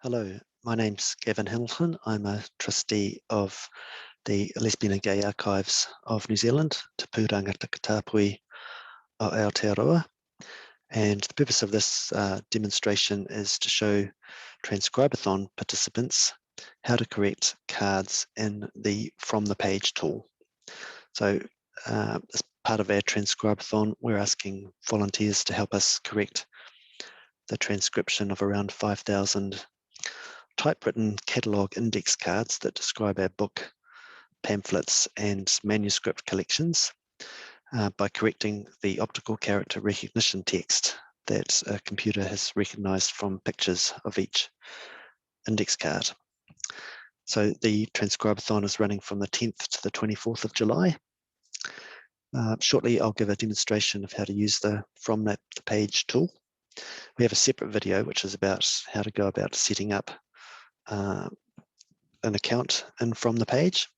Hello, my name's Gavin Hamilton. I'm a trustee of the Lesbian and Gay Archives of New Zealand, Te Pūranga Takatapui o Aotearoa. And the purpose of this demonstration is to show Transcribathon participants how to correct cards in the From the Page tool. So as part of our Transcribathon, we're asking volunteers to help us correct the transcription of around 5,000 typewritten catalogue index cards that describe our book, pamphlets and manuscript collections by correcting the optical character recognition text that a computer has recognised from pictures of each index card. So the Transcribathon is running from the 10th to the 24th of July. Shortly, I'll give a demonstration of how to use the From the Page tool. We have a separate video which is about how to go about setting up an account in From the Page,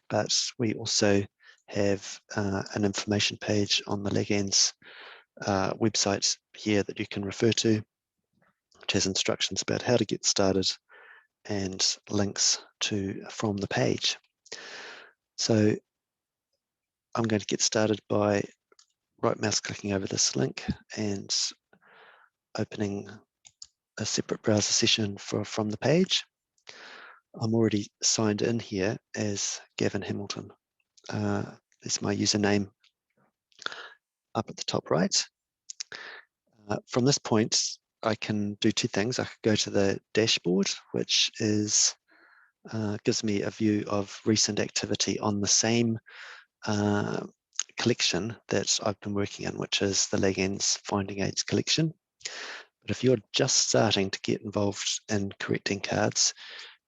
but we also have an information page on the LAGANZ website here that you can refer to, which has instructions about how to get started and links to From the Page. So I'm going to get started by right mouse clicking over this link and opening a separate browser session for From the Page. I'm already signed in here as Gavin Hamilton. There's my username up at the top right. From this point, I can do two things. I could go to the dashboard, which is gives me a view of recent activity on the same collection that I've been working in, which is the LAGANZ Finding Aids collection. But if you're just starting to get involved in correcting cards,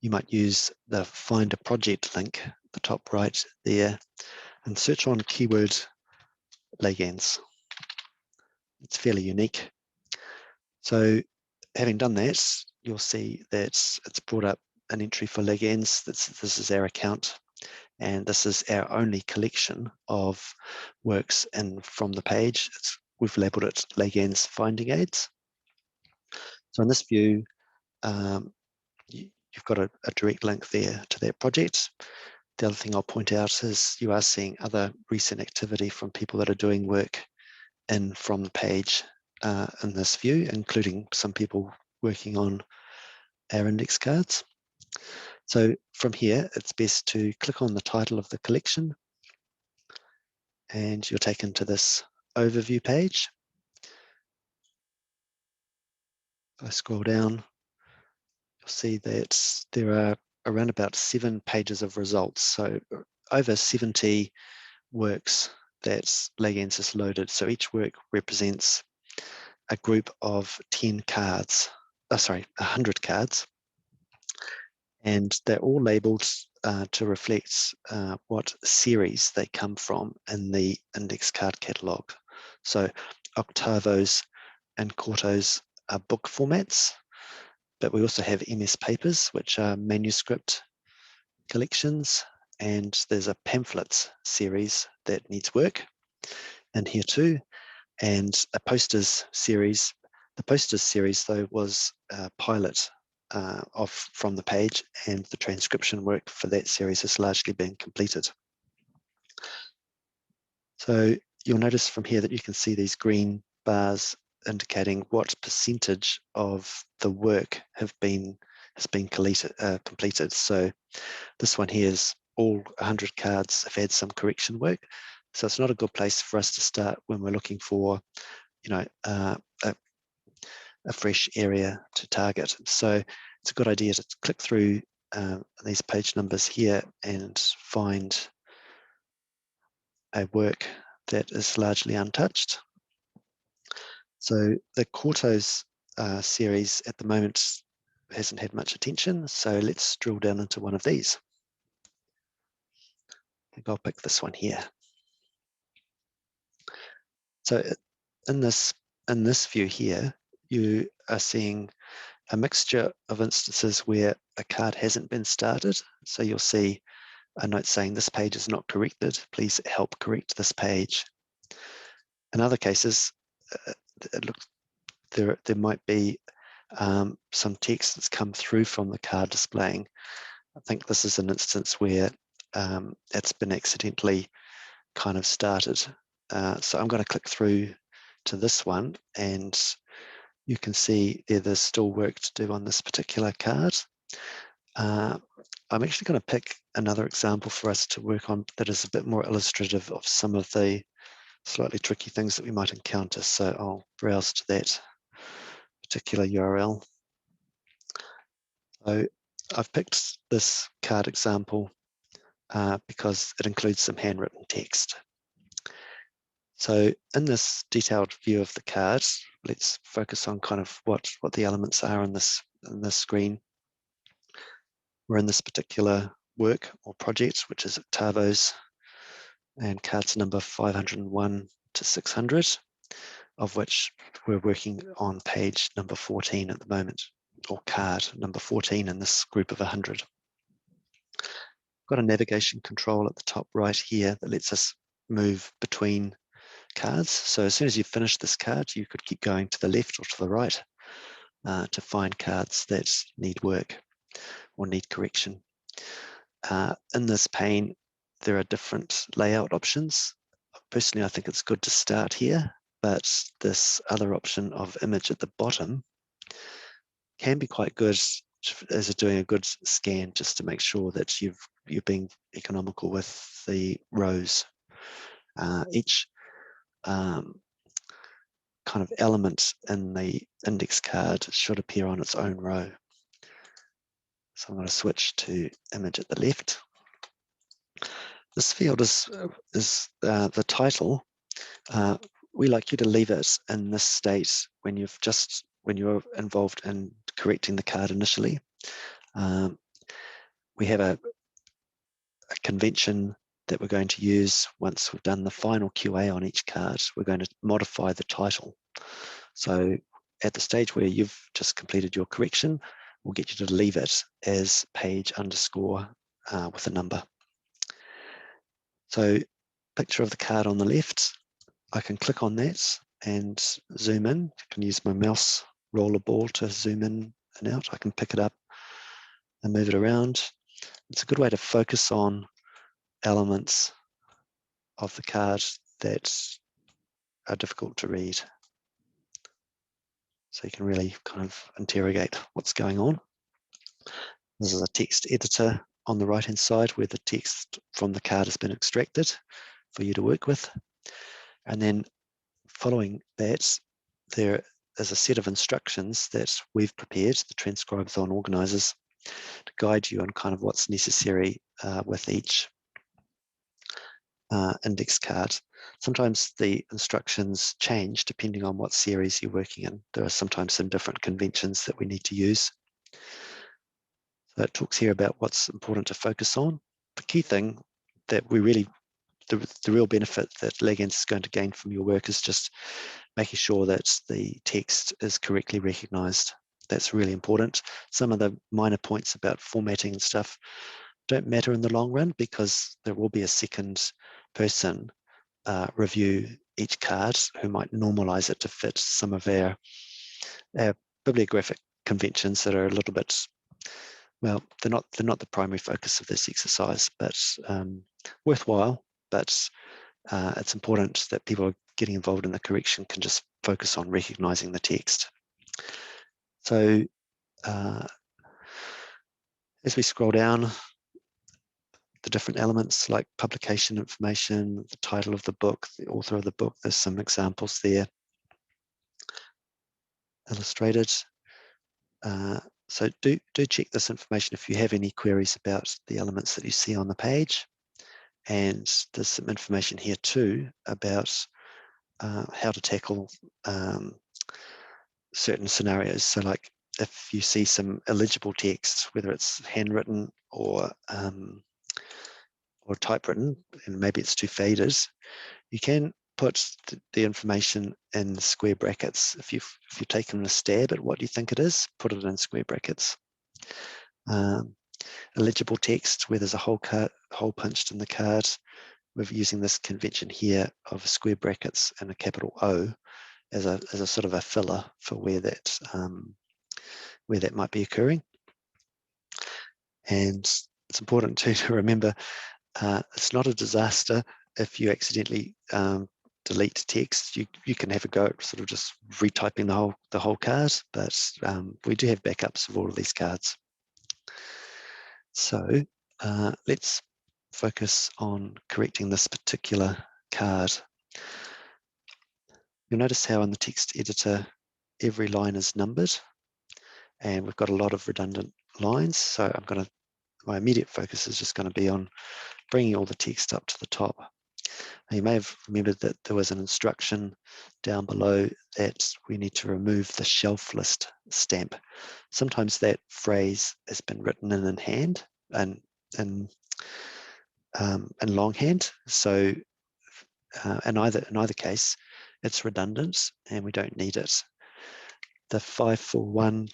you might use the Find a Project link at the top right there and search on keyword LAGANZ. It's fairly unique. So having done that, you'll see that it's brought up an entry for LAGANZ. This is our account, and this is our only collection of works in From the Page. We've labelled it LAGANZ Finding Aids. So in this view, you've got a direct link there to that project. The other thing I'll point out is you are seeing other recent activity from people that are doing work in From the Page in this view, including some people working on our index cards. So from here, it's best to click on the title of the collection and you're taken to this overview page. If I scroll down, you'll see that there are around about 7 pages of results. So over 70 works that LAGANZ has loaded. So each work represents a group of 10 cards, 100 cards. And they're all labelled to reflect what series they come from in the index card catalogue. So octavos and quartos are book formats, but we also have MS papers, which are manuscript collections, and there's a pamphlets series that needs work in here too, and a posters series. The posters series, though, was a pilot of From the Page, and the transcription work for that series has largely been completed. So you'll notice from here that you can see these green bars indicating what percentage of the work has been completed. So this one here is all 100 cards have had some correction work. So it's not a good place for us to start when we're looking for, a fresh area to target. So it's a good idea to click through these page numbers here and find a work that is largely untouched. So the quartos series at the moment hasn't had much attention, so let's drill down into one of these. I think I'll pick this one here. So in this view here, you are seeing a mixture of instances where a card hasn't been started. So you'll see a note saying this page is not corrected. Please help correct this page. In other cases, it looks there might be some text that's come through from the card displaying. I think this is an instance where it's been accidentally kind of started. So I'm going to click through to this one, and you can see there's still work to do on this particular card. I'm actually going to pick another example for us to work on that is a bit more illustrative of some of the slightly tricky things that we might encounter. So I'll browse to that particular URL. So I've picked this card example because it includes some handwritten text. So in this detailed view of the card, let's focus on kind of what the elements are in this screen. We're in this particular work or project, which is Octavos, and cards number 501 to 600, of which we're working on page number 14 at the moment, or card number 14 in this group of 100. Got a navigation control at the top right here that lets us move between cards. So as soon as you finish this card, you could keep going to the left or to the right to find cards that need work or need correction. In this pane, there are different layout options. Personally, I think it's good to start here, but this other option of image at the bottom can be quite good as doing a good scan, just to make sure that you're being economical with the rows. Each kind of element in the index card should appear on its own row. So I'm going to switch to image at the left. This field is the title. We like you to leave it in this state when you're involved in correcting the card initially. We have a convention that we're going to use once we've done the final QA on each card. We're going to modify the title. So at the stage where you've just completed your correction, we'll get you to leave it as page underscore with a number. So picture of the card on the left, I can click on that and zoom in. I can use my mouse roller ball to zoom in and out. I can pick it up and move it around. It's a good way to focus on elements of the card that are difficult to read. So you can really kind of interrogate what's going on. This is a text editor on the right-hand side where the text from the card has been extracted for you to work with. And then following that, there is a set of instructions that we've prepared, the Transcribathon organisers, to guide you on kind of what's necessary with each index card. Sometimes the instructions change depending on what series you're working in. There are sometimes some different conventions that we need to use. So it talks here about what's important to focus on. The key thing that we really, the real benefit that LAGANZ is going to gain from your work is just making sure that the text is correctly recognized. That's really important. Some of the minor points about formatting and stuff don't matter in the long run because there will be a second person review each card who might normalize it to fit some of our bibliographic conventions that are a little bit, well, they're not the primary focus of this exercise, but worthwhile. But it's important that people getting involved in the correction can just focus on recognizing the text. So as we scroll down, the different elements like publication information, the title of the book, the author of the book, there's some examples there illustrated. So do check this information if you have any queries about the elements that you see on the page. And there's some information here too about how to tackle certain scenarios. So like if you see some illegible text, whether it's handwritten or typewritten, and maybe it's too faded, you can put the information in square brackets. If you've taken a stab at what you think it is, put it in square brackets. Illegible text where there's a hole punched in the card, we're using this convention here of square brackets and a capital O as a sort of a filler for where that where that might be occurring. And it's important too to remember it's not a disaster if you accidentally delete text. You can have a go at sort of just retyping the whole card, but we do have backups of all of these cards. So let's focus on correcting this particular card. You'll notice how in the text editor every line is numbered, and we've got a lot of redundant lines. So my immediate focus is just going to be on bringing all the text up to the top. Now, you may have remembered that there was an instruction down below that we need to remove the shelf list stamp. Sometimes that phrase has been written in hand and in longhand. So in either case, it's redundant and we don't need it. The 541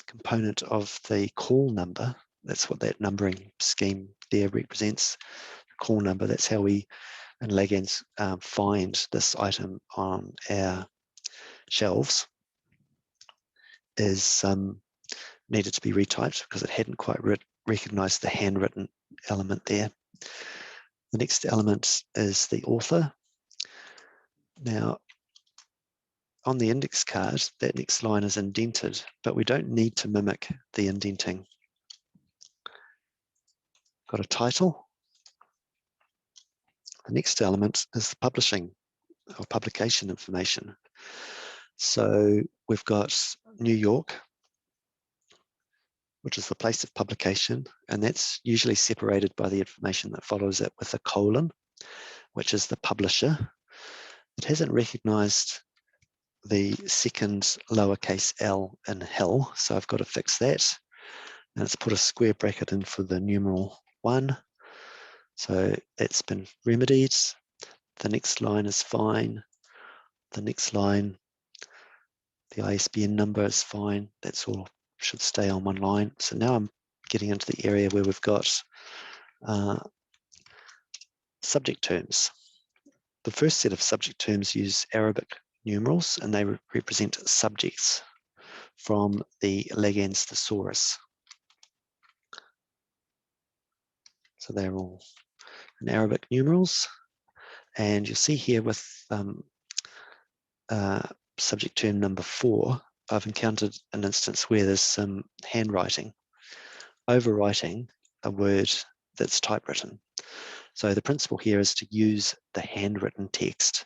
component of the call number, that's what that numbering scheme there represents, the call number. That's how we in LAGANZ find this item on our shelves, is needed to be retyped because it hadn't quite recognized the handwritten element there. The next element is the author. Now, on the index card, that next line is indented, but we don't need to mimic the indenting. Got a title. The next element is the publishing or publication information. So we've got New York, which is the place of publication, and that's usually separated by the information that follows it with a colon, which is the publisher. It hasn't recognized the second lowercase l in hill, so I've got to fix that. And it's put a square bracket in for the numeral 1. So that's been remedied. The next line is fine. The next line, the ISBN number is fine. That's all, should stay on one line. So now I'm getting into the area where we've got subject terms. The first set of subject terms use Arabic numerals, and they represent subjects from the LAGANZ thesaurus. So they're all in Arabic numerals. And you'll see here with subject term number 4, I've encountered an instance where there's some handwriting overwriting a word that's typewritten. So the principle here is to use the handwritten text.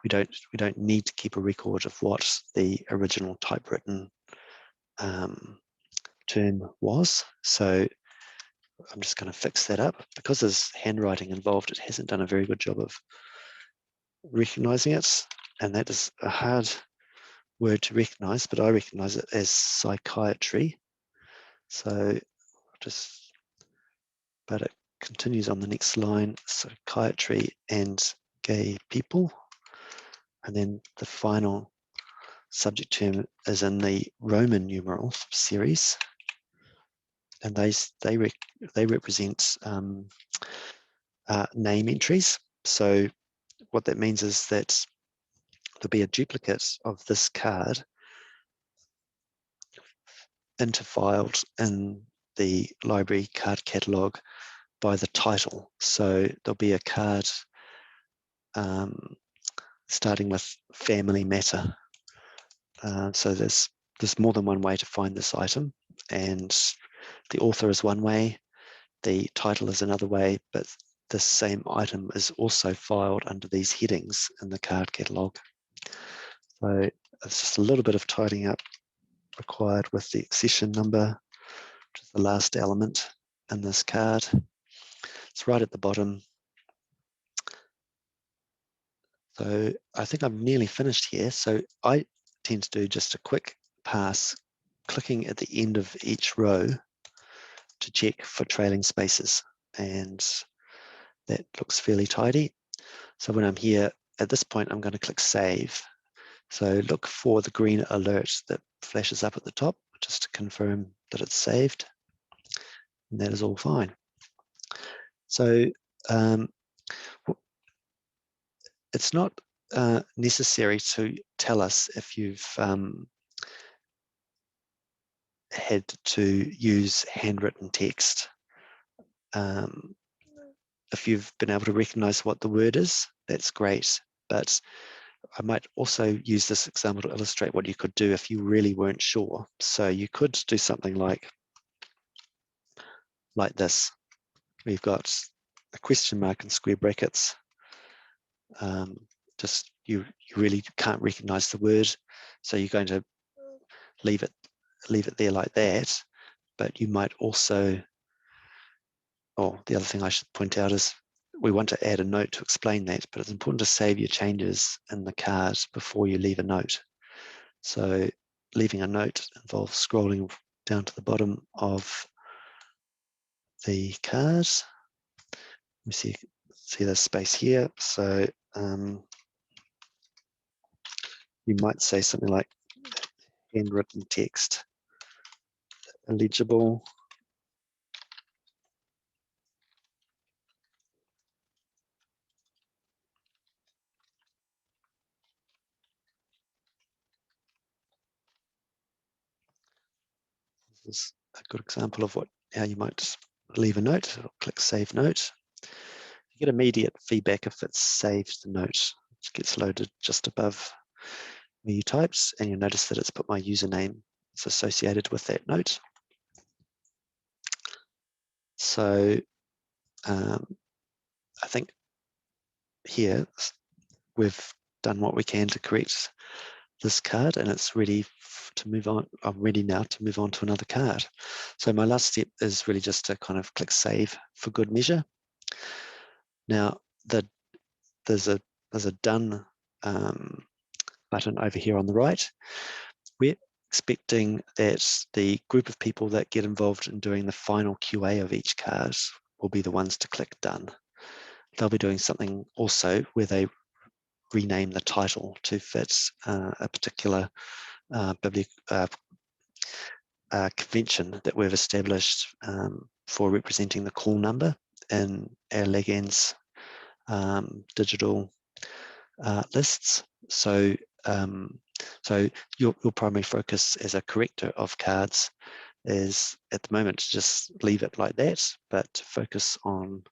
We don't need to keep a record of what the original typewritten term was. So I'm just going to fix that up. Because there's handwriting involved, it hasn't done a very good job of recognizing it, and that is a hard word to recognize, but I recognize it as psychiatry. So but it continues on the next line, psychiatry and gay people. And then the final subject term is in the Roman numeral series, and they represent name entries. So what that means is that there'll be a duplicate of this card interfiled in the library card catalogue by the title. So there'll be a card starting with family matter. So there's more than one way to find this item, and the author is one way, the title is another way, but the same item is also filed under these headings in the card catalogue. So it's just a little bit of tidying up required with the accession number, which is the last element in this card. It's right at the bottom. So I think I'm nearly finished here. So I tend to do just a quick pass, clicking at the end of each row to check for trailing spaces. And that looks fairly tidy. So when I'm here, at this point, I'm going to click Save. So look for the green alert that flashes up at the top, just to confirm that it's saved. And that is all fine. So it's not necessary to tell us if you've had to use handwritten text. If you've been able to recognize what the word is, that's great. But I might also use this example to illustrate what you could do if you really weren't sure. So you could do something like this. We've got a question mark in square brackets. Just you really can't recognize the word, so you're going to leave it there like that. But you might also, the other thing I should point out is we want to add a note to explain that, but it's important to save your changes in the card before you leave a note. So leaving a note involves scrolling down to the bottom of the card. We see the space here. So you might say something like handwritten text, illegible. This is a good example of how you might leave a note. I'll click Save Note. You get immediate feedback if it's saved the note. It gets loaded just above where you typed, and you'll notice that it's put my username. It's associated with that note. So I think here we've done what we can to correct this card, and it's ready to move on. I'm ready now to move on to another card. So my last step is really just to kind of click Save for good measure. Now there's a Done button over here on the right. We're expecting that the group of people that get involved in doing the final QA of each card will be the ones to click Done. They'll be doing something also where they rename the title to fit a particular convention that we've established for representing the call number in our LAGANZ digital lists. So your primary focus as a corrector of cards is at the moment to just leave it like that, but to focus on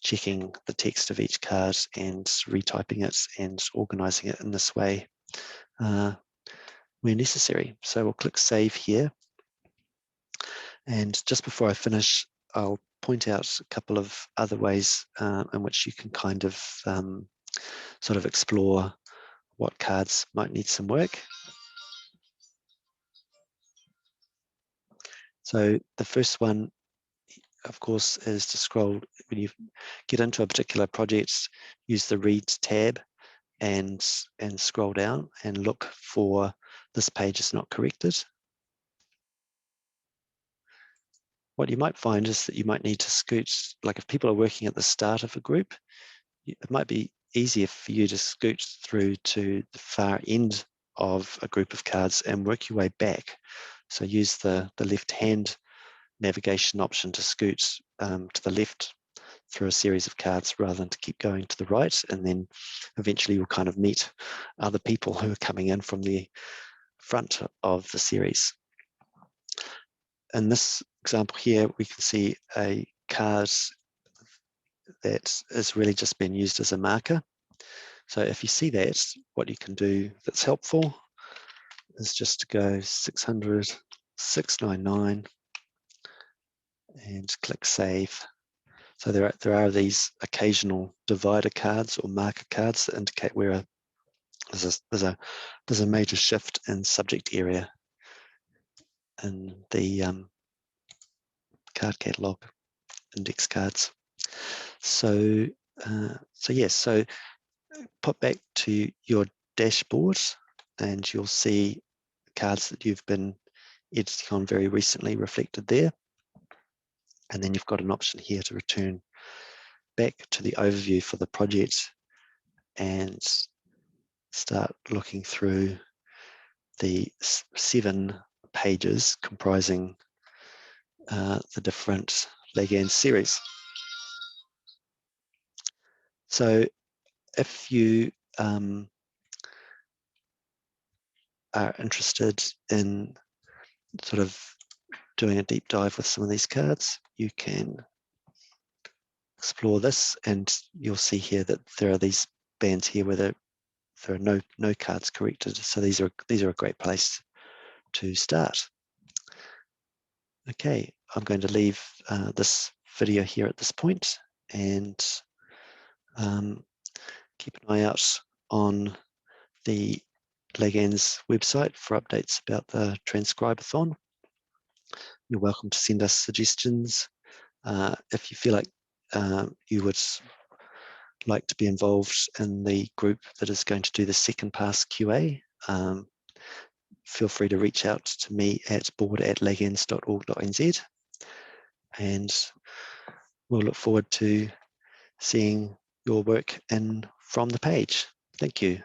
checking the text of each card and retyping it and organizing it in this way where necessary. So we'll click Save here. And just before I finish, I'll point out a couple of other ways in which you can kind of sort of explore what cards might need some work. So the first one, of course, is to scroll. When you get into a particular project, use the Read tab and scroll down and look for this page is not corrected. What you might find is that you might need to scoot, like if people are working at the start of a group, it might be easier for you to scoot through to the far end of a group of cards and work your way back. So use the left hand navigation option to scoot to the left through a series of cards rather than to keep going to the right, and then eventually you'll kind of meet other people who are coming in from the front of the series. In this example here, we can see a card that has really just been used as a marker. So if you see that, what you can do that's helpful is just to go 600, 699 and click Save. So there are these occasional divider cards or marker cards that indicate where there's a major shift in subject area in the card catalog index cards. So yes, so pop back to your dashboard and you'll see cards that you've been editing on very recently reflected there. And then you've got an option here to return back to the overview for the project and start looking through the 7 pages comprising the different LAGANZ series. So if you are interested in sort of doing a deep dive with some of these cards, you can explore this, and you'll see here that there are these bands here where there are no cards corrected. So these are a great place to start. Okay, I'm going to leave this video here at this point, and keep an eye out on the LAGANZ website for updates about the Transcribathon. You're welcome to send us suggestions. If you feel like you would like to be involved in the group that is going to do the second pass QA, feel free to reach out to me at board@laganz.org.nz, and we'll look forward to seeing your work in from the page. Thank you.